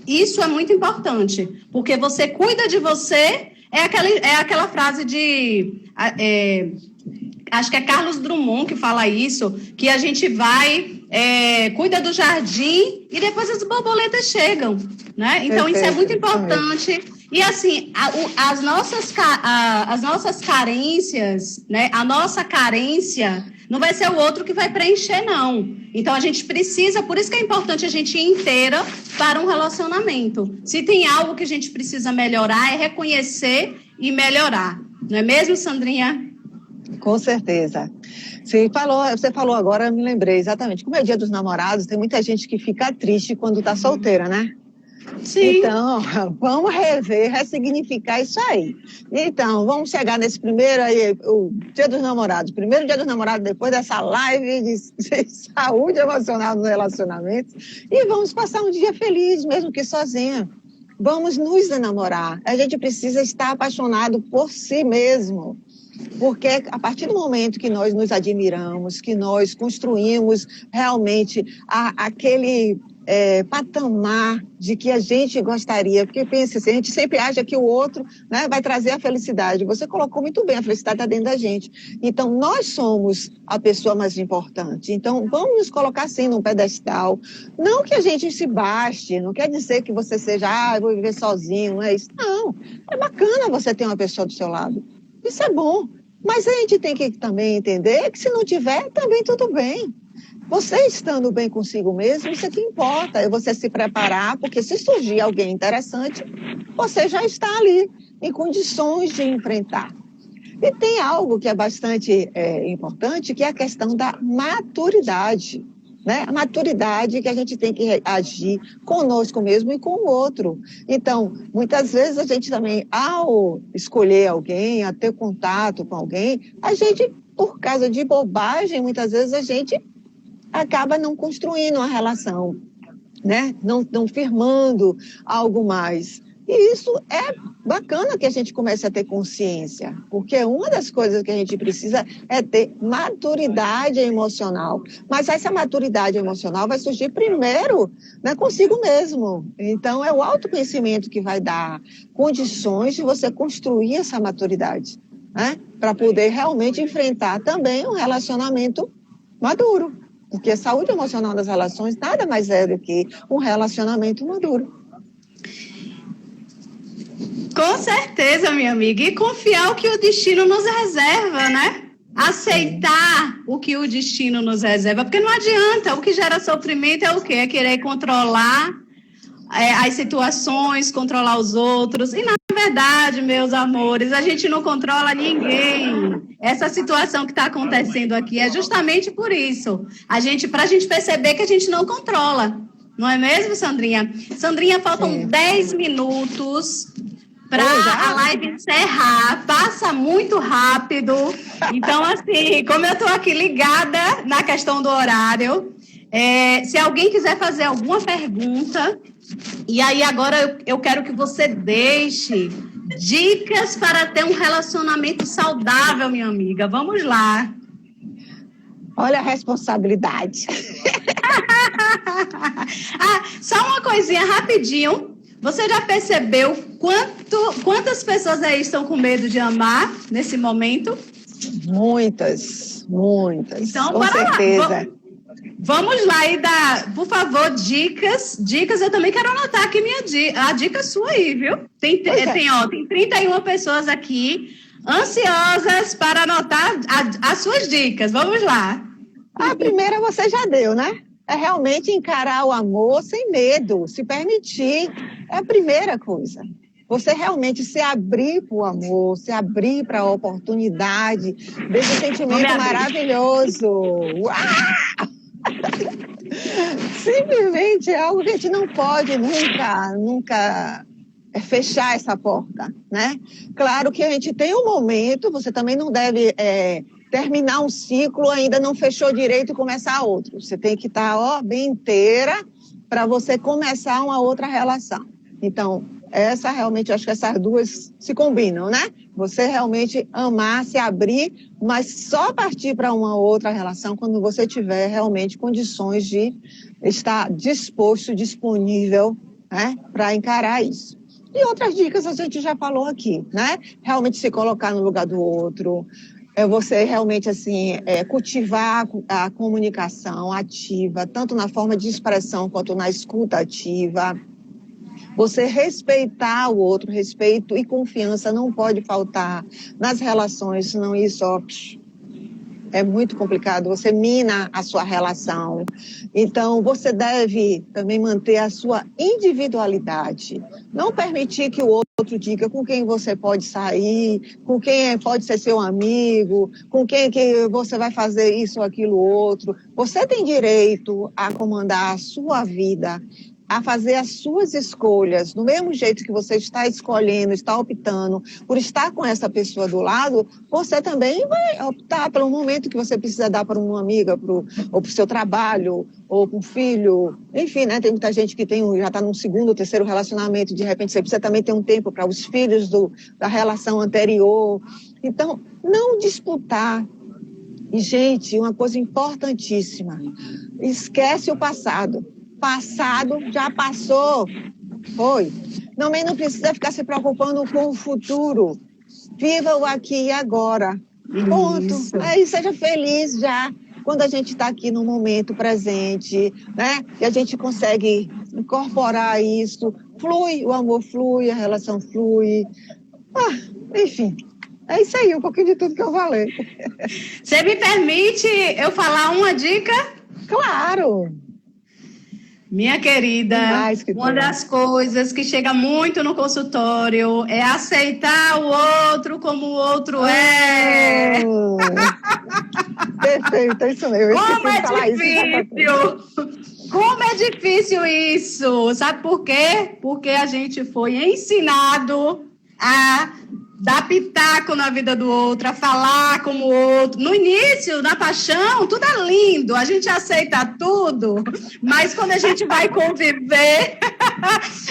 isso é muito importante, porque você cuida de você, é aquela frase de... acho que é Carlos Drummond que fala isso, que a gente vai, cuida do jardim e depois as borboletas chegam, né? Então, isso é muito importante. E assim, as nossas carências, né? A nossa carência não vai ser o outro que vai preencher, não. Então, a gente precisa, por isso que é importante a gente ir inteira para um relacionamento. Se tem algo que a gente precisa melhorar, é reconhecer e melhorar. Não é mesmo, Sandrinha? Com certeza. Você falou agora, eu me lembrei exatamente. Como é o Dia dos Namorados, tem muita gente que fica triste quando está solteira, né? Sim. Então, vamos rever, ressignificar isso aí. Então, vamos chegar nesse primeiro aí, o Dia dos Namorados. Primeiro Dia dos Namorados, depois dessa live de saúde emocional nos relacionamentos. E vamos passar um dia feliz, mesmo que sozinha. Vamos nos enamorar. A gente precisa estar apaixonado por si mesmo. Porque a partir do momento que nós nos admiramos, que nós construímos realmente aquele patamar de que a gente gostaria, porque pensa assim, a gente sempre acha que o outro, né, vai trazer a felicidade. Você colocou muito bem, a felicidade está dentro da gente. Então, nós somos a pessoa mais importante. Então, vamos nos colocar assim num pedestal. Não que a gente se baste, não quer dizer que você seja, eu vou viver sozinho, não é isso. Não, é bacana você ter uma pessoa do seu lado. Isso é bom. Mas a gente tem que também entender que se não tiver, também tudo bem. Você estando bem consigo mesmo, isso é que importa. É você se preparar, porque se surgir alguém interessante, você já está ali, em condições de enfrentar. E tem algo que é bastante importante, que é a questão da maturidade. Né? A maturidade que a gente tem que agir conosco mesmo e com o outro. Então, muitas vezes a gente também, ao escolher alguém, a ter contato com alguém, a gente, por causa de bobagem, muitas vezes a gente acaba não construindo uma relação, né? Não firmando algo mais. E isso é bacana que a gente comece a ter consciência, porque uma das coisas que a gente precisa é ter maturidade emocional. Mas essa maturidade emocional vai surgir primeiro, né, consigo mesmo. Então, é o autoconhecimento que vai dar condições de você construir essa maturidade, né, para poder realmente enfrentar também um relacionamento maduro. Porque a saúde emocional das relações nada mais é do que um relacionamento maduro. Com certeza, minha amiga. E confiar o que o destino nos reserva, né? Aceitar o que o destino nos reserva. Porque não adianta. O que gera sofrimento é o quê? É querer controlar as situações, controlar os outros. E, na verdade, meus amores, a gente não controla ninguém. Essa situação que está acontecendo aqui é justamente por isso. Para a gente perceber que a gente não controla. Não é mesmo, Sandrinha? Sandrinha, faltam 10 minutos para a live encerrar. Passa muito rápido. Então, assim, como eu estou aqui ligada na questão do horário, se alguém quiser fazer alguma pergunta, e aí agora eu quero que você deixe dicas para ter um relacionamento saudável, minha amiga. Vamos lá. Olha a responsabilidade. Só uma coisinha rapidinho. Você já percebeu quantas pessoas aí estão com medo de amar nesse momento? Muitas. Então, com certeza. Vamos lá e dar, por favor, dicas. Eu também quero anotar aqui a dica sua aí, viu? Tem 31 pessoas aqui ansiosas para anotar as suas dicas. Vamos lá. A primeira você já deu, né? É realmente encarar o amor sem medo, se permitir. É a primeira coisa. Você realmente se abrir para o amor, se abrir para a oportunidade desse sentimento maravilhoso. Uau! Simplesmente é algo que a gente não pode nunca fechar essa porta, né? Claro que a gente tem um momento, você também não deve terminar um ciclo, ainda não fechou direito e começar outro. Você tem que estar bem inteira para você começar uma outra relação. Então, realmente, acho que essas duas se combinam, né? Você realmente amar, se abrir, mas só partir para uma outra relação quando você tiver realmente condições de estar disponível, né, para encarar isso. E outras dicas a gente já falou aqui, né? Realmente se colocar no lugar do outro, você realmente, assim, cultivar a comunicação ativa, tanto na forma de expressão quanto na escuta ativa. Você respeitar o outro, respeito e confiança não pode faltar nas relações, senão isso é muito complicado. Você mina a sua relação. Então, você deve também manter a sua individualidade. Não permitir que o outro diga com quem você pode sair, com quem pode ser seu amigo, com quem que você vai fazer isso ou aquilo outro. Você tem direito a comandar a sua vida. a fazer as suas escolhas, do mesmo jeito que você está escolhendo, está optando por estar com essa pessoa do lado, você também vai optar pelo momento que você precisa dar para uma amiga, ou para o seu trabalho, ou para um filho, enfim, né? Tem muita gente que já está num segundo, terceiro relacionamento, de repente você precisa também ter um tempo para os filhos da relação anterior. Então, não disputar. E, gente, uma coisa importantíssima, esquece o passado. Passado já passou, foi. Não precisa ficar se preocupando com o futuro. Viva o aqui e agora. Ponto. Aí seja feliz já. Quando a gente está aqui no momento presente, né? E a gente consegue incorporar isso, flui, o amor flui, a relação flui. Enfim, é isso aí, um pouquinho de tudo que eu falei. Você me permite eu falar uma dica? Claro! Minha querida, uma das coisas que chega muito no consultório é aceitar o outro como o outro é. Perfeito, é isso mesmo. Como é difícil! Como é difícil isso! Sabe por quê? Porque a gente foi ensinado a dar pitaco na vida do outro, a falar como o outro. No início, na paixão, tudo é lindo, a gente aceita tudo, mas quando a gente vai conviver,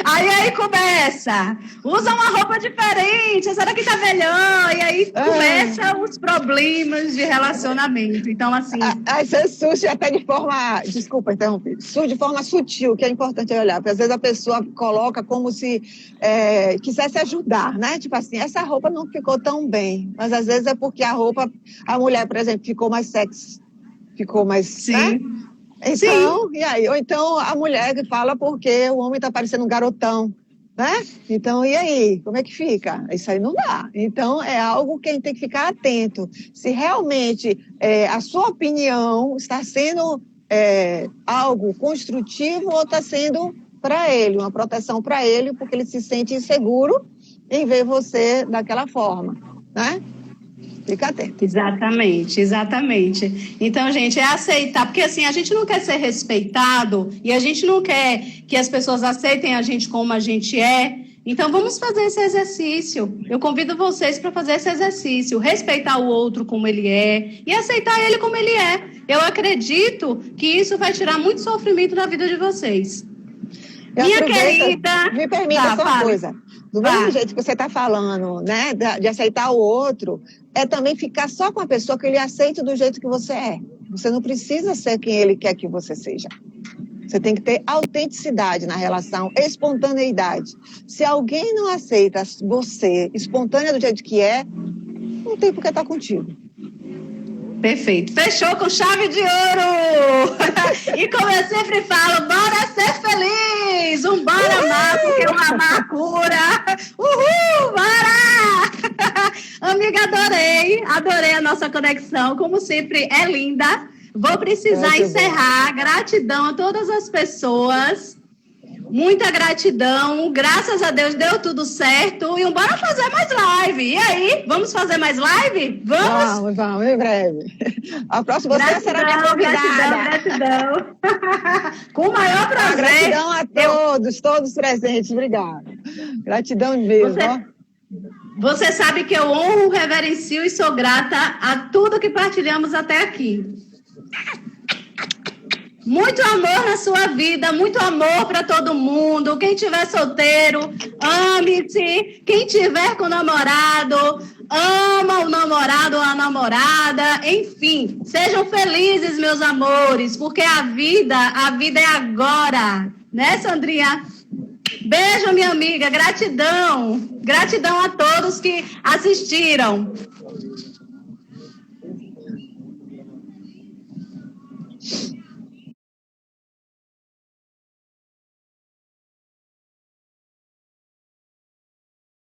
aí começa, usa uma roupa diferente, essa daqui tá melhor, e aí começam os problemas de relacionamento. Então, assim... Aí você surge até de forma, desculpa interromper, surge de forma sutil, que é importante olhar, porque às vezes a pessoa coloca como se quisesse ajudar, né? Tipo assim, essa roupa não ficou tão bem, mas às vezes é porque a mulher, por exemplo, ficou mais sexy, ficou mais... Sim. Né? Então, e aí? Ou então a mulher que fala porque o homem tá parecendo um garotão, né? Então, e aí? Como é que fica? Isso aí não dá. Então, é algo que a gente tem que ficar atento. Se realmente a sua opinião está sendo algo construtivo ou está sendo para ele, uma proteção para ele, porque ele se sente inseguro em ver você daquela forma, né? Fica atento. Exatamente. Então, gente, é aceitar, porque assim, a gente não quer ser respeitado e a gente não quer que as pessoas aceitem a gente como a gente é. Então, vamos fazer esse exercício. Eu convido vocês para fazer esse exercício, respeitar o outro como ele é e aceitar ele como ele é. Eu acredito que isso vai tirar muito sofrimento da vida de vocês. Minha querida... Me permita só uma coisa. Do mesmo jeito que você está falando, né, de aceitar o outro, é também ficar só com a pessoa que ele aceita do jeito que você é. Você não precisa ser quem ele quer que você seja. Você tem que ter autenticidade na relação, espontaneidade. Se alguém não aceita você espontânea do jeito que é, não tem por que estar contigo. Perfeito. Fechou com chave de ouro! E como eu sempre falo, bora ser feliz! Bora amar, porque o amar cura! Uhul! Bora! Amiga, adorei a nossa conexão. Como sempre, é linda. Vou precisar encerrar. Gratidão a todas as pessoas. Muita gratidão. Graças a Deus deu tudo certo. E bora fazer mais live. E aí, vamos fazer mais live? Vamos, em breve. A próxima você será minha convidada. Gratidão. Com o maior prazer. Gratidão a todos presentes. Obrigada. Gratidão mesmo. Você sabe que eu honro, reverencio e sou grata a tudo que partilhamos até aqui. Muito amor na sua vida, muito amor para todo mundo. Quem tiver solteiro, ame-se. Quem tiver com namorado, ama o namorado ou a namorada. Enfim, sejam felizes, meus amores, porque a vida é agora. Né, Sandrinha? Beijo, minha amiga. Gratidão. Gratidão a todos que assistiram.